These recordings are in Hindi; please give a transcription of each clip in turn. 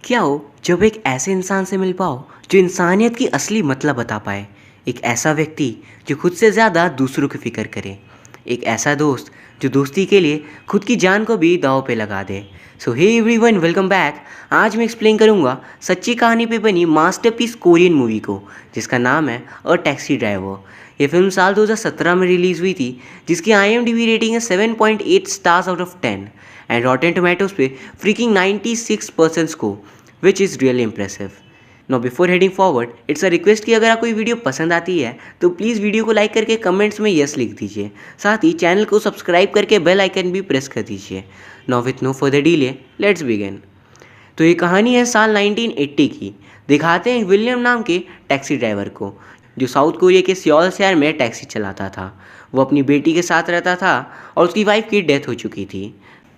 क्या हो जब एक ऐसे इंसान से मिल पाओ जो इंसानियत की असली मतलब बता पाए। एक ऐसा व्यक्ति जो खुद से ज़्यादा दूसरों की फिक्र करे। एक ऐसा दोस्त जो दोस्ती के लिए खुद की जान को भी दांव पे लगा दे। सो हे एवरीवन, वेलकम बैक। आज मैं एक्सप्लेन करूंगा सच्ची कहानी पे बनी मास्टरपीस कोरियन मूवी को, जिसका नाम है अ टैक्सी ड्राइवर। ये फिल्म साल 2017 में रिलीज़ हुई थी, जिसकी IMDb रेटिंग है 7.8 stars out of 10 and rotten tomatoes पे freaking 96% score, which is really impressive. No before heading forward, it's a request कि अगर आपको ये वीडियो पसंद आती है तो प्लीज़ वीडियो को लाइक करके कमेंट्स में यस लिख दीजिए। साथ ही चैनल को सब्सक्राइब करके बेल आइकन भी प्रेस कर दीजिए। No with no further delay, let's begin. तो ये कहानी है साल 1980 की। दिखाते हैं विलियम नाम के टैक्सी ड्राइवर को, जो साउथ कोरिया के सियोल शहर में टैक्सी चलाता था। वो अपनी बेटी के साथ रहता था और उसकी वाइफ की डेथ हो चुकी थी।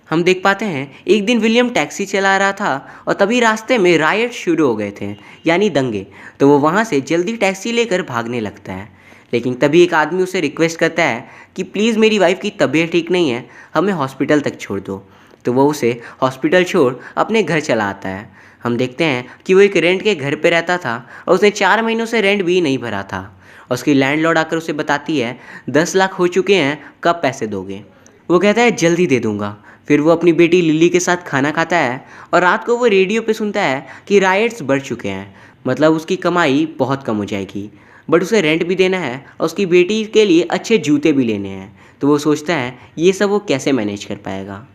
हम देख पाते हैं एक दिन विलियम टैक्सी चला रहा था और तभी रास्ते में रायट शुरू हो गए थे, यानी दंगे। तो वो वहाँ से जल्दी टैक्सी लेकर भागने लगता है, लेकिन तभी एक आदमी उसे रिक्वेस्ट करता है कि प्लीज़ मेरी वाइफ की तबीयत ठीक नहीं है, हमें हॉस्पिटल तक छोड़ दो। तो वो उसे हॉस्पिटल छोड़ अपने घर चला आता है। हम देखते हैं कि वो एक रेंट के घर पे रहता था और उसने 4 महीनों से रेंट भी नहीं भरा था। और उसकी लैंडलॉर्ड आकर उसे बताती है 10 लाख हो चुके हैं, कब पैसे दोगे। वो कहता है जल्दी दे दूंगा। फिर वो अपनी बेटी लिली के साथ खाना खाता है और रात को वो रेडियो पे सुनता है कि राइट्स बढ़ चुके हैं, मतलब उसकी कमाई बहुत कम हो जाएगी। बट उसे रेंट भी देना है और उसकी बेटी के लिए अच्छे जूते भी लेने हैं। तो वो सोचता है ये सब वो कैसे मैनेज कर पाएगा।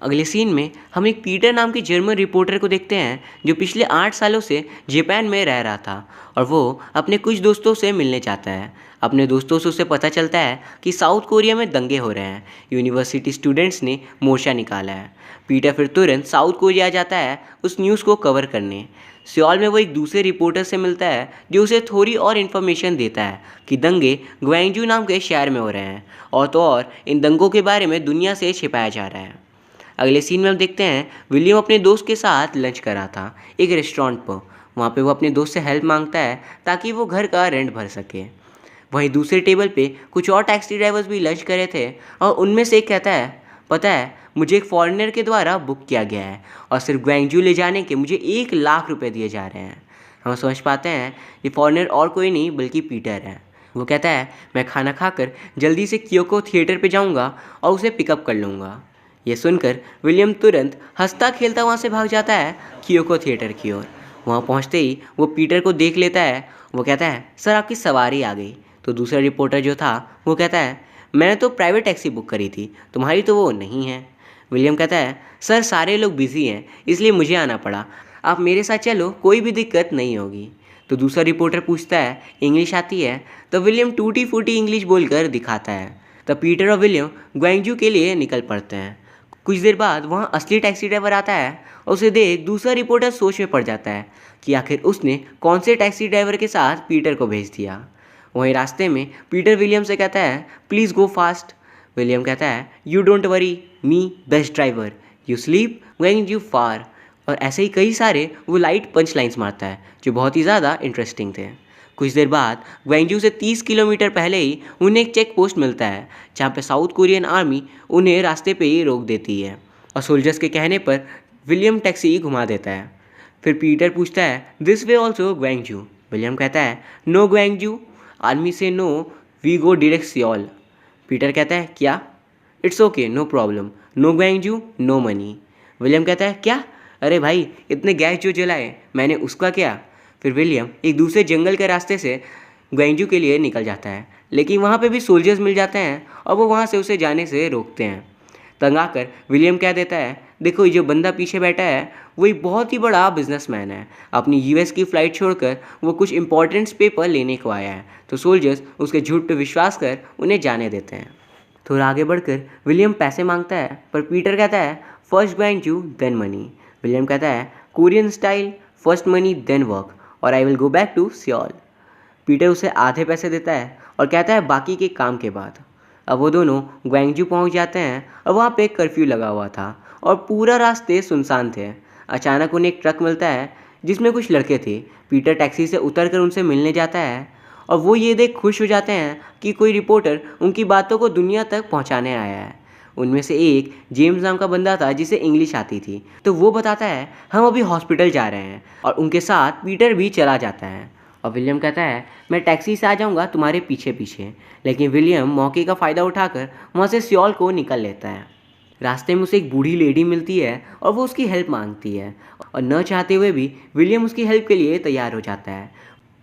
अगले सीन में हम एक पीटर नाम के जर्मन रिपोर्टर को देखते हैं, जो पिछले 8 सालों से जापान में रह रहा था और वो अपने कुछ दोस्तों से मिलने जाता है। अपने दोस्तों से उसे पता चलता है कि साउथ कोरिया में दंगे हो रहे हैं, यूनिवर्सिटी स्टूडेंट्स ने मोर्चा निकाला है। पीटर फिर तुरंत साउथ कोरिया जाता है उस न्यूज़ को कवर करने। सियोल में वो एक दूसरे रिपोर्टर से मिलता है, जो उसे थोड़ी और इन्फॉर्मेशन देता है कि दंगे ग्वांगजू नाम के शहर में हो रहे हैं और तो और इन दंगों के बारे में दुनिया से छिपाया जा रहा है। अगले सीन में हम देखते हैं विलियम अपने दोस्त के साथ लंच कर रहा था एक रेस्टोरेंट पर। वहाँ पे वो अपने दोस्त से हेल्प मांगता है ताकि वो घर का रेंट भर सके। वहीं दूसरे टेबल पे कुछ और टैक्सी ड्राइवर्स भी लंच कर रहे थे और उनमें से एक कहता है, पता है मुझे एक फॉरेनर के द्वारा बुक किया गया है और सिर्फ ग्वांगजू ले जाने के मुझे 1 लाख रुपए दिए जा रहे हैं। हम समझ पाते हैं ये फॉरेनर और कोई नहीं बल्कि पीटर है। वो कहता है मैं खाना खाकर जल्दी से क्योको थिएटर पे जाऊंगा और उसे पिकअप कर लूँगा। ये सुनकर विलियम तुरंत हंसता खेलता वहाँ से भाग जाता है क्योको थिएटर की ओर। वहाँ पहुँचते ही वो पीटर को देख लेता है। वो कहता है सर आपकी सवारी आ गई। तो दूसरा रिपोर्टर जो था वो कहता है मैंने तो प्राइवेट टैक्सी बुक करी थी, तुम्हारी तो वो नहीं है। विलियम कहता है सर सारे लोग बिजी हैं इसलिए मुझे आना पड़ा, आप मेरे साथ चलो कोई भी दिक्कत नहीं होगी। तो दूसरा रिपोर्टर पूछता है इंग्लिश आती है। तो विलियम टूटी फूटी इंग्लिश बोलकर दिखाता है। तब पीटर और विलियम ग्वांगजू के लिए निकल पड़ते हैं। कुछ देर बाद वहाँ असली टैक्सी ड्राइवर आता है और उसे देख दूसरा रिपोर्टर सोच में पड़ जाता है कि आखिर उसने कौन से टैक्सी ड्राइवर के साथ पीटर को भेज दिया। वहीं रास्ते में पीटर विलियम से कहता है प्लीज़ गो फास्ट। विलियम कहता है you don't worry me best driver, you sleep going you far. और ऐसे ही कई सारे वो लाइट पंच लाइन्स मारता है जो बहुत ही ज़्यादा इंटरेस्टिंग थे। कुछ देर बाद ग्वांगजू से 30 किलोमीटर पहले ही उन्हें एक चेक पोस्ट मिलता है, जहाँ पे साउथ कोरियन आर्मी उन्हें रास्ते पे ही रोक देती है और सोल्जर्स के कहने पर विलियम टैक्सी घुमा देता है। फिर पीटर पूछता है this way also Gwangju. William कहता है नो ग्वांगजू, आर्मी से no, we go direct Seoul. Peter कहता है क्या, it's okay no problem, no Gwangju no money. William कहता है क्या, अरे भाई इतने गैस जो जलाए मैंने उसका क्या। फिर विलियम एक दूसरे जंगल के रास्ते से ग्वांगजू के लिए निकल जाता है, लेकिन वहाँ पे भी सोल्जर्स मिल जाते हैं और वो वहाँ से उसे जाने से रोकते हैं। तंग आकर विलियम कह देता है देखो ये जो बंदा पीछे बैठा है वही बहुत ही बड़ा बिजनेसमैन है, अपनी यूएस की फ़्लाइट छोड़कर वो कुछ इंपॉर्टेंट पेपर लेने को आया है। तो सोल्जर्स उसके झूठ पे विश्वास कर उन्हें जाने देते हैं। थोड़ा आगे बढ़कर विलियम पैसे मांगता है, पर पीटर कहता है first Gwangju then money. William कहता है Korean style, first money then work और I will go back to Seoul. Peter उसे आधे पैसे देता है और कहता है बाकी के काम के बाद। अब वो दोनों ग्वांगजू पहुंच जाते हैं और वहाँ पे कर्फ्यू लगा हुआ था और पूरा रास्ते सुनसान थे। अचानक उन्हें एक ट्रक मिलता है जिसमें कुछ लड़के थे। पीटर टैक्सी से उतरकर उनसे मिलने जाता है और वो ये देख खुश हो जाते हैं कि कोई रिपोर्टर उनकी बातों को दुनिया तक पहुंचाने आया है। उनमें से एक जेम्स नाम का बंदा था जिसे इंग्लिश आती थी, तो वो बताता है हम अभी हॉस्पिटल जा रहे हैं, और उनके साथ पीटर भी चला जाता है। और विलियम कहता है मैं टैक्सी से आ जाऊंगा तुम्हारे पीछे पीछे, लेकिन विलियम मौके का फ़ायदा उठाकर वहाँ से सियोल को निकल लेता है। रास्ते में उसे एक बूढ़ी लेडी मिलती है और वो उसकी हेल्प मांगती है, और न चाहते हुए भी विलियम उसकी हेल्प के लिए तैयार हो जाता है।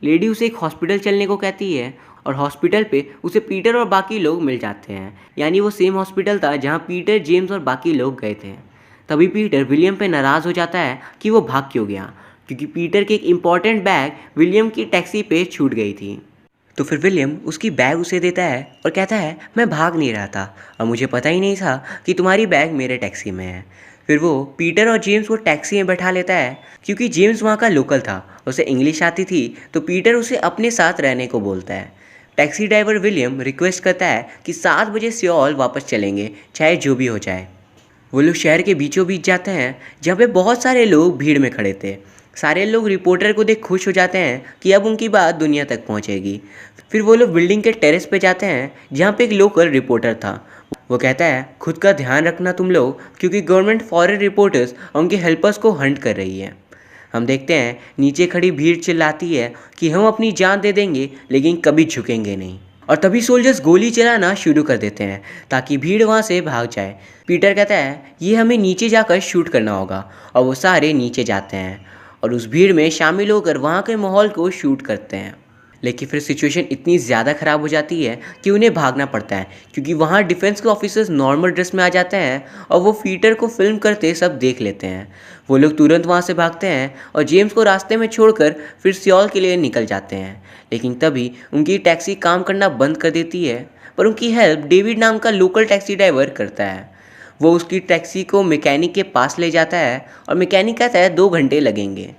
लेडी उसे एक हॉस्पिटल चलने को कहती है, और हॉस्पिटल पे उसे पीटर और बाकी लोग मिल जाते हैं, यानी वो सेम हॉस्पिटल था जहाँ पीटर, जेम्स और बाकी लोग गए थे। तभी पीटर विलियम पे नाराज़ हो जाता है कि वो भाग क्यों गया, क्योंकि पीटर की एक इम्पॉर्टेंट बैग विलियम की टैक्सी पे छूट गई थी। तो फिर विलियम उसकी बैग उसे देता है और कहता है मैं भाग नहीं रहा था और मुझे पता ही नहीं था कि तुम्हारी बैग मेरे टैक्सी में है। फिर वो पीटर और जेम्स को टैक्सी में बैठा लेता है, क्योंकि जेम्स वहाँ का लोकल था, उसे इंग्लिश आती थी, तो पीटर उसे अपने साथ रहने को बोलता है। टैक्सी ड्राइवर विलियम रिक्वेस्ट करता है कि 7 बजे सियोल वापस चलेंगे, चाहे जो भी हो जाए। वो लोग शहर के बीचों बीच जाते हैं जहाँ पे बहुत सारे लोग भीड़ में खड़े थे। सारे लोग रिपोर्टर को देख खुश हो जाते हैं कि अब उनकी बात दुनिया तक पहुँचेगी। फिर वो लोग बिल्डिंग के टेरेस पे जाते हैं जहाँ पे एक लोकल रिपोर्टर था। वो कहता है खुद का ध्यान रखना तुम लोग, क्योंकि गवर्नमेंट फॉरेन रिपोर्टर्स और उनके हेल्पर्स को हंट कर रही है। हम देखते हैं नीचे खड़ी भीड़ चिल्लाती है कि हम अपनी जान दे देंगे लेकिन कभी झुकेंगे नहीं, और तभी सोल्जर्स गोली चलाना शुरू कर देते हैं ताकि भीड़ वहाँ से भाग जाए। पीटर कहता है ये हमें नीचे जाकर शूट करना होगा, और वो सारे नीचे जाते हैं और उस भीड़ में शामिल होकर वहाँ के माहौल को शूट करते हैं। लेकिन फिर सिचुएशन इतनी ज़्यादा ख़राब हो जाती है कि उन्हें भागना पड़ता है, क्योंकि वहाँ डिफेंस के ऑफिसर्स नॉर्मल ड्रेस में आ जाते हैं और वो पीटर को फिल्म करते सब देख लेते हैं। वो लोग तुरंत वहाँ से भागते हैं और जेम्स को रास्ते में छोड़कर फिर सियोल के लिए निकल जाते हैं। लेकिन तभी उनकी टैक्सी काम करना बंद कर देती है, पर उनकी हेल्प डेविड नाम का लोकल टैक्सी ड्राइवर करता है। वो उसकी टैक्सी को मैकेनिक के पास ले जाता है और मैकेनिक कहता है 2 घंटे लगेंगे।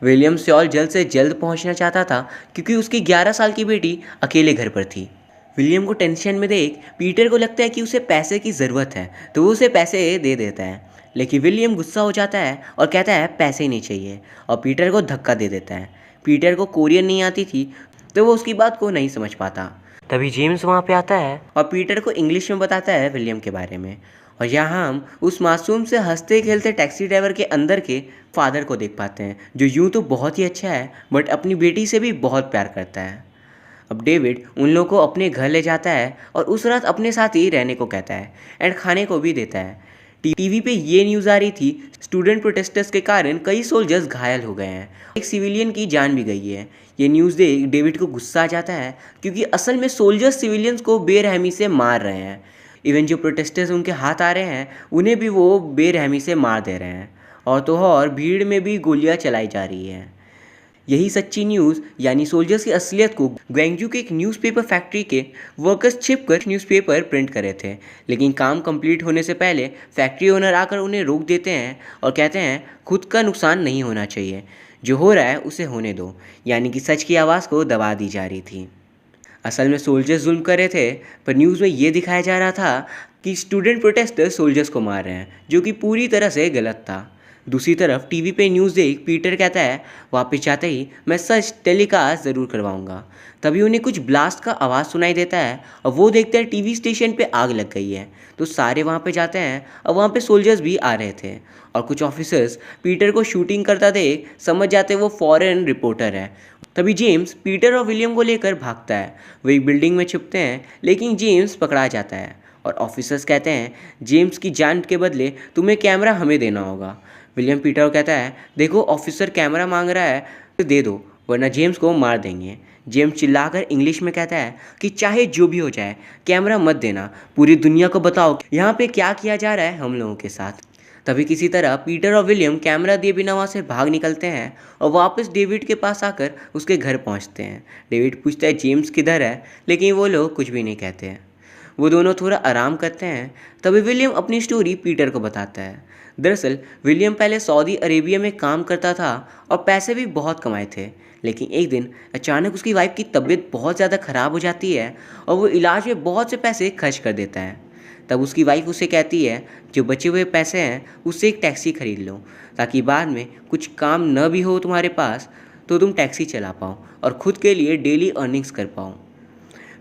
विलियम सियोल जल्द से जल्द पहुंचना चाहता था, क्योंकि उसकी 11 साल की बेटी अकेले घर पर थी। विलियम को टेंशन में देख पीटर को लगता है कि उसे पैसे की ज़रूरत है, तो वो उसे पैसे दे देता है। लेकिन विलियम गुस्सा हो जाता है और कहता है पैसे ही नहीं चाहिए, और पीटर को धक्का दे देता है। पीटर को कोरियन नहीं आती थी, तो वो उसकी बात को नहीं समझ पाता। तभी जेम्स वहाँ पे आता है और पीटर को इंग्लिश में बताता है विलियम के बारे में। और यहाँ हम उस मासूम से हंसते खेलते टैक्सी ड्राइवर के अंदर के फादर को देख पाते हैं, जो यूँ तो बहुत ही अच्छा है बट अपनी बेटी से भी बहुत प्यार करता है। अब डेविड उन लोगों को अपने घर ले जाता है और उस रात अपने साथ ही रहने को कहता है एंड खाने को भी देता है। टीवी पे ये न्यूज़ आ रही थी स्टूडेंट प्रोटेस्टर्स के कारण कई सोल्जर्स घायल हो गए हैं, एक सिविलियन की जान भी गई है। ये न्यूज़ देख डेविड को गुस्सा आ जाता है, क्योंकि असल में सोल्जर्स सिविलियंस को बेरहमी से मार रहे हैं। इवन जो प्रोटेस्टर्स उनके हाथ आ रहे हैं उन्हें भी वो बेरहमी से मार दे रहे हैं, और तो और भीड़ में भी गोलियां चलाई जा रही हैं। यही सच्ची न्यूज़ यानी सोल्जर्स की असलियत को ग्वेंगजू के एक न्यूज़पेपर फैक्ट्री के वर्कर्स छिपकर न्यूज़पेपर प्रिंट करे थे, लेकिन काम कंप्लीट होने से पहले फैक्ट्री ओनर आकर उन्हें रोक देते हैं और कहते हैं खुद का नुकसान नहीं होना चाहिए, जो हो रहा है उसे होने दो, यानी कि सच की आवाज़ को दबा दी जा रही थी। असल में सोल्जर्स जुल्म कर रहे थे, पर न्यूज़ में ये दिखाया जा रहा था कि स्टूडेंट प्रोटेस्टर सोल्जर्स को मार रहे हैं, जो कि पूरी तरह से गलत था। दूसरी तरफ टीवी पे न्यूज़ देख पीटर कहता है वापस जाते ही मैं सच टेलीकास्ट ज़रूर करवाऊंगा। तभी उन्हें कुछ ब्लास्ट का आवाज़ सुनाई देता है और वो देखते हैं टीवी स्टेशन पे आग लग गई है। तो सारे वहाँ पे जाते हैं और वहाँ पे सोल्जर्स भी आ रहे थे, और कुछ ऑफिसर्स पीटर को शूटिंग करता देख समझ जाते वो फॉरेन रिपोर्टर है। तभी जेम्स पीटर और विलियम को लेकर भागता है। वो एक बिल्डिंग में छुपते हैं, लेकिन जेम्स पकड़ा जाता है और ऑफिसर्स कहते हैं जेम्स की जान के बदले तुम्हें कैमरा हमें देना होगा। विलियम पीटर को कहता है देखो ऑफिसर कैमरा मांग रहा है तो दे दो, वरना जेम्स को मार देंगे। जेम्स चिल्लाकर इंग्लिश में कहता है कि चाहे जो भी हो जाए कैमरा मत देना, पूरी दुनिया को बताओ यहाँ पे क्या किया जा रहा है हम लोगों के साथ। तभी किसी तरह पीटर और विलियम कैमरा दिए बिना वहाँ से भाग निकलते हैं और वापस डेविड के पास आकर उसके घर पहुँचते हैं। डेविड पूछता है जेम्स किधर है, लेकिन वो लोग कुछ भी नहीं कहते हैं। वो दोनों थोड़ा आराम करते हैं। तभी विलियम अपनी स्टोरी पीटर को बताता है। दरअसल विलियम पहले सऊदी अरेबिया में काम करता था और पैसे भी बहुत कमाए थे, लेकिन एक दिन अचानक उसकी वाइफ की तबीयत बहुत ज़्यादा ख़राब हो जाती है और वो इलाज में बहुत से पैसे खर्च कर देता है। तब उसकी वाइफ उसे कहती है जो बचे हुए पैसे हैं उससे एक टैक्सी खरीद लो, ताकि बाद में कुछ काम न भी हो तुम्हारे पास तो तुम टैक्सी चला पाओ और ख़ुद के लिए डेली अर्निंग्स कर पाओ।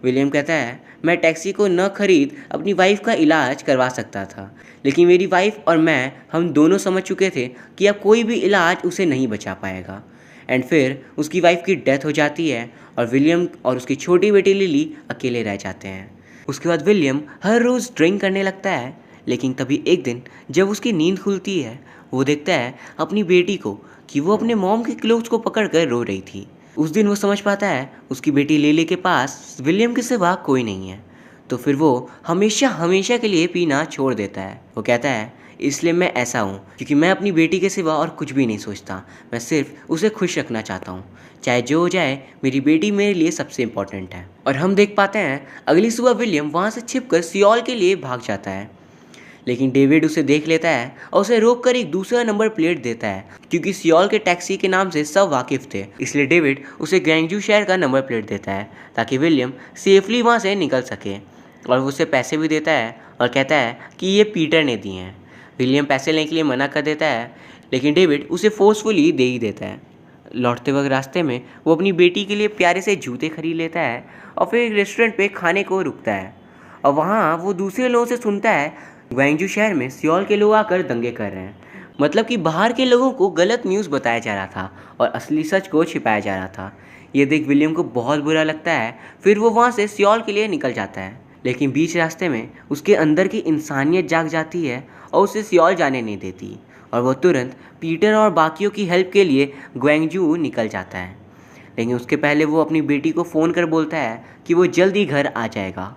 विलियम कहता है, मैं टैक्सी को न खरीद अपनी वाइफ का इलाज करवा सकता था, लेकिन मेरी वाइफ और मैं हम दोनों समझ चुके थे कि अब कोई भी इलाज उसे नहीं बचा पाएगा। एंड फिर उसकी वाइफ की डेथ हो जाती है और विलियम और उसकी छोटी बेटी लिली अकेले रह जाते हैं। उसके बाद विलियम हर रोज़ ड्रिंक करने लगता है, लेकिन तभी एक दिन जब उसकी नींद खुलती है, वो देखता है अपनी बेटी को कि वो अपने मॉम के क्लोथ्स को पकड़कर रो रही थी। उस दिन वो समझ पाता है उसकी बेटी लिली के पास विलियम के सिवा कोई नहीं है। तो फिर वो हमेशा हमेशा के लिए पीना छोड़ देता है। वो कहता है, इसलिए मैं ऐसा हूँ क्योंकि मैं अपनी बेटी के सिवा और कुछ भी नहीं सोचता। मैं सिर्फ उसे खुश रखना चाहता हूँ। चाहे जो हो जाए, मेरी बेटी मेरे लिए सबसे इम्पोर्टेंट है। और हम देख पाते हैं अगली सुबह विलियम वहाँ से छिपकर सियोल के लिए भाग जाता है, लेकिन डेविड उसे देख लेता है और उसे रोककर एक दूसरा नंबर प्लेट देता है। क्योंकि सियोल के टैक्सी के नाम से सब वाकिफ थे, इसलिए डेविड उसे ग्वांगजू शहर का नंबर प्लेट देता है ताकि विलियम सेफली वहाँ से निकल सके। और वो उसे पैसे भी देता है और कहता है कि ये पीटर ने दिए हैं। विलियम पैसे लेने के लिए मना कर देता है, लेकिन डेविड उसे फोर्सफुली दे ही देता है। लौटते वक्त रास्ते में वो अपनी बेटी के लिए प्यारे से जूते खरीद लेता है और फिर एक रेस्टोरेंट पे खाने को रुकता है। और वहाँ वो दूसरे लोगों से सुनता है ग्वांगजू शहर में सियोल के लोग आकर दंगे कर रहे हैं। मतलब कि बाहर के लोगों को गलत न्यूज़ बताया जा रहा था और असली सच को छिपाया जा रहा था। ये देख विलियम को बहुत बुरा लगता है। फिर वो वहाँ से सियोल के लिए निकल जाता है, लेकिन बीच रास्ते में उसके अंदर की इंसानियत जाग जाती है और उसे सियोल जाने नहीं देती। और वो तुरंत पीटर और बाकियों की हेल्प के लिए ग्वांगजू निकल जाता है। लेकिन उसके पहले वो अपनी बेटी को फ़ोन कर बोलता है कि वो जल्द ही घर आ जाएगा।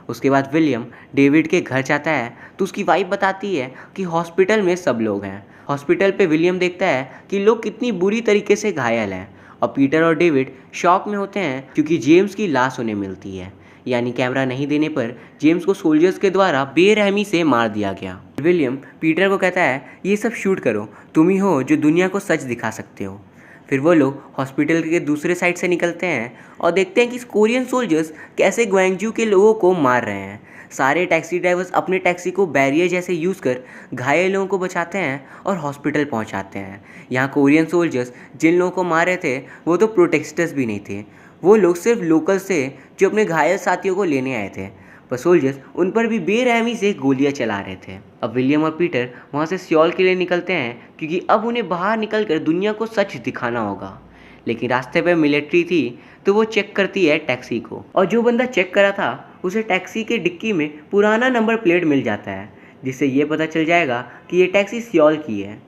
उसके बाद विलियम डेविड के घर जाता है तो उसकी वाइफ बताती है कि हॉस्पिटल में सब लोग हैं। हॉस्पिटल पे विलियम देखता है कि लोग कितनी बुरी तरीके से घायल हैं और पीटर और डेविड शॉक में होते हैं क्योंकि जेम्स की लाश उन्हें मिलती है। यानी कैमरा नहीं देने पर जेम्स को सोल्जर्स के द्वारा बेरहमी से मार दिया गया। विलियम पीटर को कहता है, ये सब शूट करो, तुम ही हो जो दुनिया को सच दिखा सकते हो। फिर वो लोग हॉस्पिटल के दूसरे साइड से निकलते हैं और देखते हैं कि कोरियन सोल्जर्स कैसे ग्वांगजू के लोगों को मार रहे हैं। सारे टैक्सी ड्राइवर्स अपने टैक्सी को बैरियर जैसे यूज़ कर घायल लोगों को बचाते हैं और हॉस्पिटल पहुंचाते हैं। यहाँ कोरियन सोल्जर्स जिन लोगों को मार रहे थे वो तो प्रोटेस्टर्स भी नहीं थे, वो लोग सिर्फ लोकल्स थे जो अपने घायल साथियों को लेने आए थे। पर सोल्जर्स उन पर भी बेरहमी से गोलियां चला रहे थे। अब विलियम और पीटर वहाँ से सियोल के लिए निकलते हैं क्योंकि अब उन्हें बाहर निकलकर दुनिया को सच दिखाना होगा। लेकिन रास्ते पर मिलिट्री थी तो वो चेक करती है टैक्सी को, और जो बंदा चेक करा था उसे टैक्सी के डिक्की में पुराना नंबर प्लेट मिल जाता है, जिससे ये पता चल जाएगा कि ये टैक्सी सियोल की है।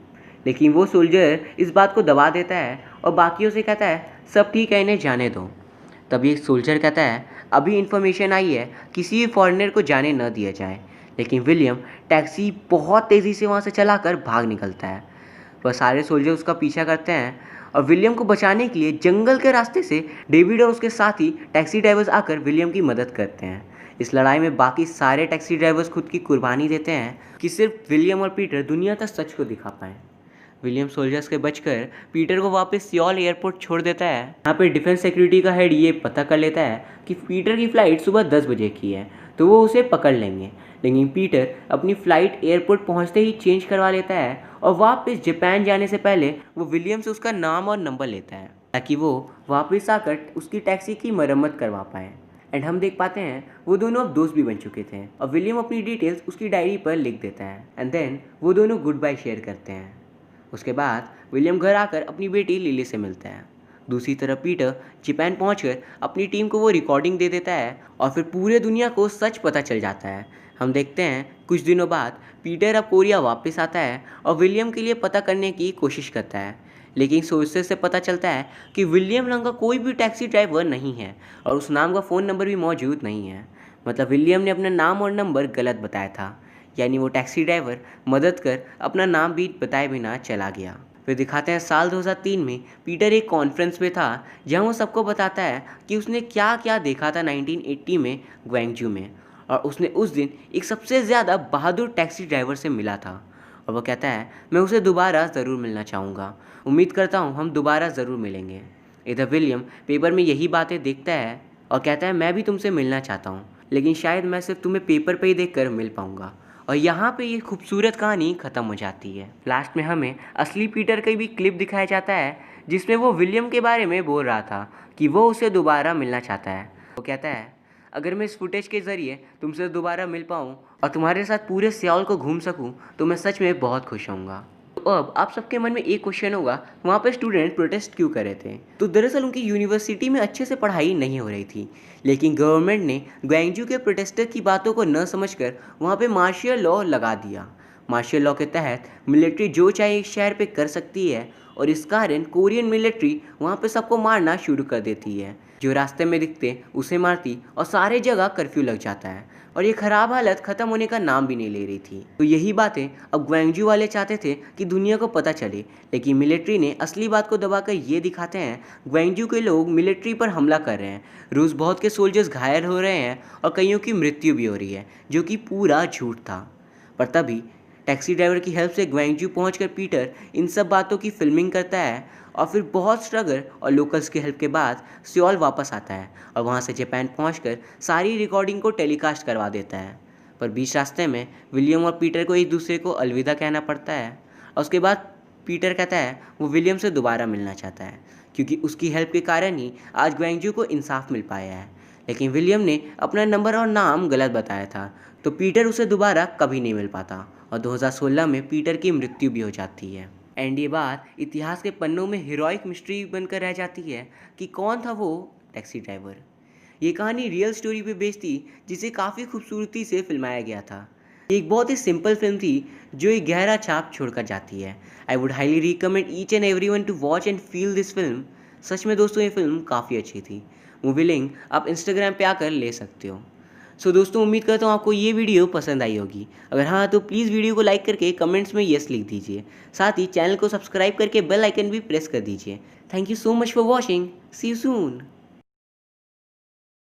लेकिन वो सोल्जर इस बात को दबा देता है और बाकियों से कहता है सब ठीक है, इन्हें जाने दो। तभी एक सोल्जर कहता है, अभी इन्फॉर्मेशन आई है किसी भी फॉरेनर को जाने न दिया जाए। लेकिन विलियम टैक्सी बहुत तेज़ी से वहाँ से चलाकर भाग निकलता है। वह सारे सोल्जर उसका पीछा करते हैं और विलियम को बचाने के लिए जंगल के रास्ते से डेविड और उसके साथी टैक्सी ड्राइवर्स आकर विलियम की मदद करते हैं। इस लड़ाई में बाकी सारे टैक्सी ड्राइवर्स खुद की कुर्बानी देते हैं कि सिर्फ विलियम और पीटर दुनिया तक सच को दिखा पाएँ। विलियम सोल्जर्स के बचकर पीटर को वापस सियोल एयरपोर्ट छोड़ देता है। यहाँ पे डिफेंस सिक्योरिटी का हेड ये पता कर लेता है कि पीटर की फ़्लाइट सुबह 10 बजे की है, तो वो उसे पकड़ लेंगे। लेकिन पीटर अपनी फ़्लाइट एयरपोर्ट पहुँचते ही चेंज करवा लेता है और वापस जापान जाने से पहले वो विलियम से उसका नाम और नंबर लेता है ताकि वो वापस आकर उसकी टैक्सी की मरम्मत करवा पाए। एंड हम देख पाते हैं वो दोनों अब दोस्त भी बन चुके थे और विलियम अपनी डिटेल्स उसकी डायरी पर लिख देता है। एंड देन वो दोनों गुड बाय शेयर करते हैं। उसके बाद विलियम घर आकर अपनी बेटी लिली से मिलता है। दूसरी तरफ पीटर जापान पहुंचकर अपनी टीम को वो रिकॉर्डिंग दे देता है और फिर पूरे दुनिया को सच पता चल जाता है। हम देखते हैं कुछ दिनों बाद पीटर अब कोरिया वापस आता है और विलियम के लिए पता करने की कोशिश करता है, लेकिन सोर्सेस से पता चलता है कि विलियम नाम का कोई भी टैक्सी ड्राइवर नहीं है और उस नाम का फ़ोन नंबर भी मौजूद नहीं है। मतलब विलियम ने अपना नाम और नंबर गलत बताया था, यानी वो टैक्सी ड्राइवर मदद कर अपना नाम भी बताए बिना चला गया। फिर दिखाते हैं साल 2003 में पीटर एक कॉन्फ्रेंस में था जहां वो सबको बताता है कि उसने क्या क्या देखा था 1980 में ग्वांगजू में, और उसने उस दिन एक सबसे ज़्यादा बहादुर टैक्सी ड्राइवर से मिला था। और वो कहता है, मैं उसे दोबारा ज़रूर मिलना चाहूँगा, उम्मीद करता हूँ हम दोबारा ज़रूर मिलेंगे। इधर विलियम पेपर में यही बातें देखता है और कहता है, मैं भी तुमसे मिलना चाहता हूँ, लेकिन शायद मैं सिर्फ तुम्हें पेपर पे ही देख कर मिल पाऊँगा। और यहाँ पे ये खूबसूरत कहानी ख़त्म हो जाती है। लास्ट में हमें असली पीटर का भी क्लिप दिखाया जाता है जिसमें वो विलियम के बारे में बोल रहा था कि वो उसे दोबारा मिलना चाहता है। वो कहता है, अगर मैं इस फुटेज के ज़रिए तुमसे दोबारा मिल पाऊँ और तुम्हारे साथ पूरे सियोल को घूम सकूँ तो मैं सच में बहुत खुश होऊंगा। तो अब आप सबके मन में एक क्वेश्चन होगा, वहाँ पे स्टूडेंट प्रोटेस्ट क्यों कर रहे थे? तो दरअसल उनकी यूनिवर्सिटी में अच्छे से पढ़ाई नहीं हो रही थी, लेकिन गवर्नमेंट ने ग्वांगजू के प्रोटेस्टर की बातों को न समझकर वहाँ पे मार्शियल लॉ लगा दिया। मार्शियल लॉ के तहत मिलिट्री जो चाहे एक शहर पे कर सकती है और इस कारण कोरियन मिलिट्री वहाँ पे सबको मारना शुरू कर देती है। जो रास्ते में दिखते उसे मारती और सारे जगह कर्फ्यू लग जाता है और ये खराब हालत ख़त्म होने का नाम भी नहीं ले रही थी। तो यही बातें अब ग्वांगजू वाले चाहते थे कि दुनिया को पता चले, लेकिन मिलिट्री ने असली बात को दबाकर ये दिखाते हैं ग्वांगजू के लोग मिलिट्री पर हमला कर रहे हैं, रूस बहुत के सोल्जर्स घायल हो रहे हैं और कईयों की मृत्यु भी हो रही है, जो कि पूरा झूठ था। पर तभी टैक्सी ड्राइवर की हेल्प से ग्वांगजू पहुंचकर पीटर इन सब बातों की फिल्मिंग करता है और फिर बहुत स्ट्रगल और लोकल्स की हेल्प के बाद सियोल वापस आता है और वहां से जापान पहुंचकर सारी रिकॉर्डिंग को टेलीकास्ट करवा देता है। पर बीच रास्ते में विलियम और पीटर को एक दूसरे को अलविदा कहना पड़ता है और उसके बाद पीटर कहता है वो विलियम से दोबारा मिलना चाहता है, क्योंकि उसकी हेल्प के कारण ही आज ग्वांगजू को इंसाफ मिल पाया है। लेकिन विलियम ने अपना नंबर और नाम गलत बताया था, तो पीटर उसे दोबारा कभी नहीं मिल पाता और 2016 में पीटर की मृत्यु भी हो जाती है। एंड ये बात इतिहास के पन्नों में हीरोइक मिस्ट्री बनकर रह जाती है कि कौन था वो टैक्सी ड्राइवर। ये कहानी रियल स्टोरी पे बेस्ड थी, जिसे काफ़ी खूबसूरती से फिल्माया गया था। ये एक बहुत ही सिंपल फिल्म थी जो एक गहरा छाप छोड़कर जाती है। I would highly recommend each and everyone to watch and feel this film. सच में दोस्तों ये फिल्म काफ़ी अच्छी थी। मूवी लिंक आप इंस्टाग्राम पे आकर ले सकते हो। सो दोस्तों, उम्मीद करता हूँ आपको ये वीडियो पसंद आई होगी। अगर हाँ तो प्लीज़ वीडियो को लाइक करके कमेंट्स में यस लिख दीजिए। साथ ही चैनल को सब्सक्राइब करके बेल आइकन भी प्रेस कर दीजिए। Thank you so much for watching. See you soon.